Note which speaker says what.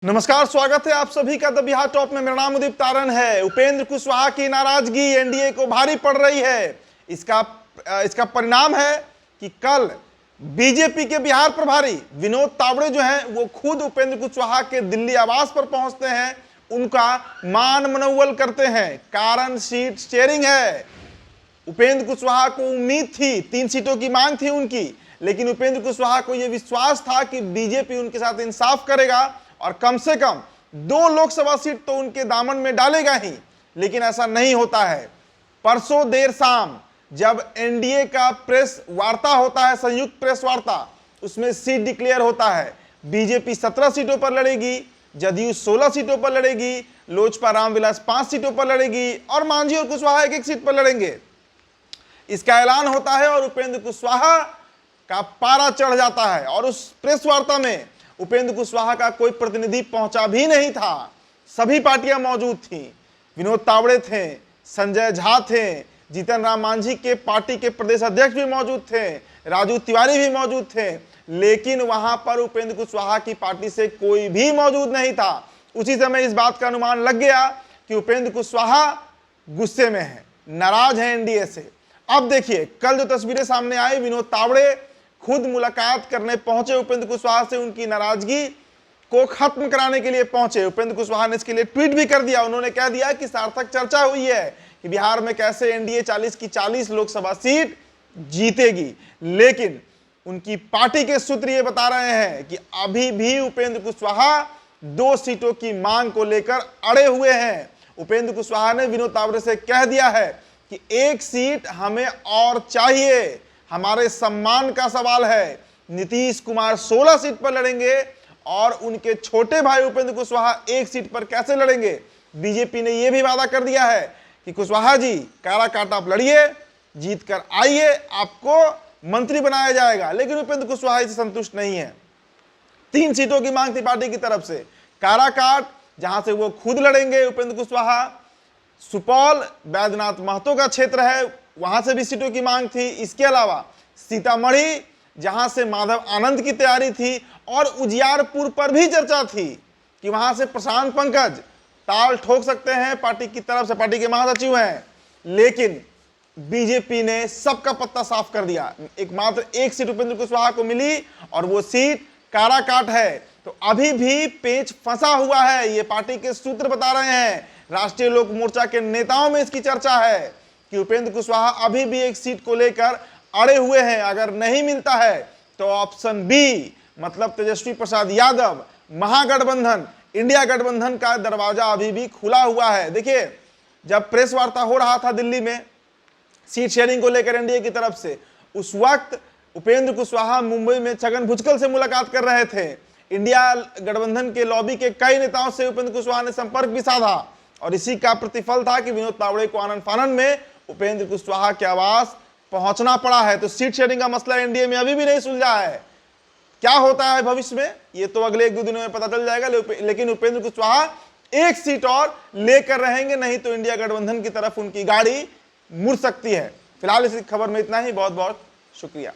Speaker 1: नमस्कार, स्वागत है आप सभी का द बिहार टॉप में। मेरा नाम उदित तारण है। उपेंद्र कुशवाहा की नाराजगी एनडीए को भारी पड़ रही है। इसका परिणाम है कि कल बीजेपी के बिहार प्रभारी विनोद तावड़े जो हैं वो खुद उपेंद्र कुशवाहा के दिल्ली आवास पर पहुंचते हैं, उनका मान मनौवल करते हैं। कारण सीट शेयरिंग है। उपेंद्र कुशवाहा को उम्मीद थी, 3 सीटों की मांग थी उनकी, लेकिन उपेंद्र कुशवाहा को यह विश्वास था कि बीजेपी उनके साथ इंसाफ करेगा और कम से कम 2 लोकसभा सीट तो उनके दामन में डालेगा ही। लेकिन ऐसा नहीं होता है। परसों देर शाम जब एनडीए का प्रेस वार्ता होता है, संयुक्त प्रेस वार्ता, उसमें सीट डिक्लेयर होता है। बीजेपी 17 सीटों पर लड़ेगी, जदयू 16 सीटों पर लड़ेगी, लोजपा रामविलास 5 सीटों पर लड़ेगी और मांझी और कुशवाहा 1-1 सीट पर लड़ेंगे। इसका ऐलान होता है और उपेंद्र कुशवाहा का पारा चढ़ जाता है। और उस प्रेस वार्ता में उपेंद्र कुशवाहा का कोई प्रतिनिधि पहुंचा भी नहीं था। सभी पार्टियां मौजूद थीं। विनोद तावड़े थे, संजय झा थे, जीतन राम मांझी के पार्टी के प्रदेश अध्यक्ष भी मौजूद थे, राजू तिवारी भी मौजूद थे, लेकिन वहां पर उपेंद्र कुशवाहा की पार्टी से कोई भी मौजूद नहीं था। उसी समय इस बात का अनुमान लग गया कि उपेंद्र कुशवाहा गुस्से में है, नाराज है एनडीए से। अब देखिए, कल जो तस्वीरें सामने आई, विनोद तावड़े खुद मुलाकात करने पहुंचे उपेंद्र कुशवाहा से, उनकी नाराजगी को खत्म कराने के लिए पहुंचे। उपेंद्र कुशवाहा ने इसके लिए ट्वीट भी कर दिया। उन्होंने कह दिया कि सार्थक चर्चा हुई है कि बिहार में कैसे एनडीए 40 की 40 लोकसभा सीट जीतेगी, लेकिन उनकी पार्टी के सूत्र ये बता रहे हैं कि अभी भी उपेंद्र कुशवाहा 2 सीटों की मांग को लेकर अड़े हुए हैं। उपेंद्र कुशवाहा ने विनोद तावड़े से कह दिया है कि 1 सीट हमें और चाहिए, हमारे सम्मान का सवाल है। नीतीश कुमार 16 सीट पर लड़ेंगे और उनके छोटे भाई उपेंद्र कुशवाहा 1 सीट पर कैसे लड़ेंगे। बीजेपी ने यह भी वादा कर दिया है कि कुशवाहा जी, काराकाट आप लड़िए, जीत कर आइए, आपको मंत्री बनाया जाएगा। लेकिन उपेंद्र कुशवाहा इससे संतुष्ट नहीं है। 3 सीटों की मांग थी पार्टी की तरफ से। काराकाट, जहां से वो खुद लड़ेंगे उपेंद्र कुशवाहा, सुपौल बैद्यनाथ महतो का क्षेत्र है, वहां से भी सीटों की मांग थी। इसके अलावा सीतामढ़ी, जहां से माधव आनंद की तैयारी थी, और उजियारपुर पर भी चर्चा थी कि वहां से प्रशांत पंकज ताल ठोक सकते हैं, पार्टी की तरफ से, पार्टी के महासचिव हैं। लेकिन बीजेपी ने सबका पत्ता साफ कर दिया। एकमात्र 1 सीट उपेंद्र कुशवाहा को मिली और वो सीट काराकाट है। तो अभी भी पेच फंसा हुआ है, ये पार्टी के सूत्र बता रहे हैं। राष्ट्रीय लोक मोर्चा के नेताओं में इसकी चर्चा है कि उपेंद्र कुशवाहा अभी भी 1 सीट को लेकर अड़े हुए हैं। अगर नहीं मिलता है तो ऑप्शन बी, मतलब तेजस्वी प्रसाद यादव, महागठबंधन, इंडिया गठबंधन का दरवाजा अभी भी खुला हुआ है। देखिए, जब प्रेस वार्ता हो रहा था दिल्ली में सीट शेयरिंग को लेकर एनडीए की तरफ से, उस वक्त उपेंद्र कुशवाहा मुंबई में छगन भुजबल से मुलाकात कर रहे थे। इंडिया गठबंधन के लॉबी के कई नेताओं से उपेंद्र कुशवाहा ने संपर्क भी साधा और इसी का प्रतिफल था कि विनोद तावड़े को आनन फानन में उपेंद्र कुशवाहा के आवास पहुंचना पड़ा है। तो सीट शेयरिंग का मसला एनडीए में अभी भी नहीं सुलझा है। क्या होता है भविष्य में, ये तो अगले 1-2 दिनों में पता चल जाएगा। लेकिन उपेंद्र कुशवाहा 1 सीट और लेकर रहेंगे, नहीं तो इंडिया गठबंधन की तरफ उनकी गाड़ी मुड़ सकती है। फिलहाल इस खबर में इतना ही। बहुत बहुत शुक्रिया।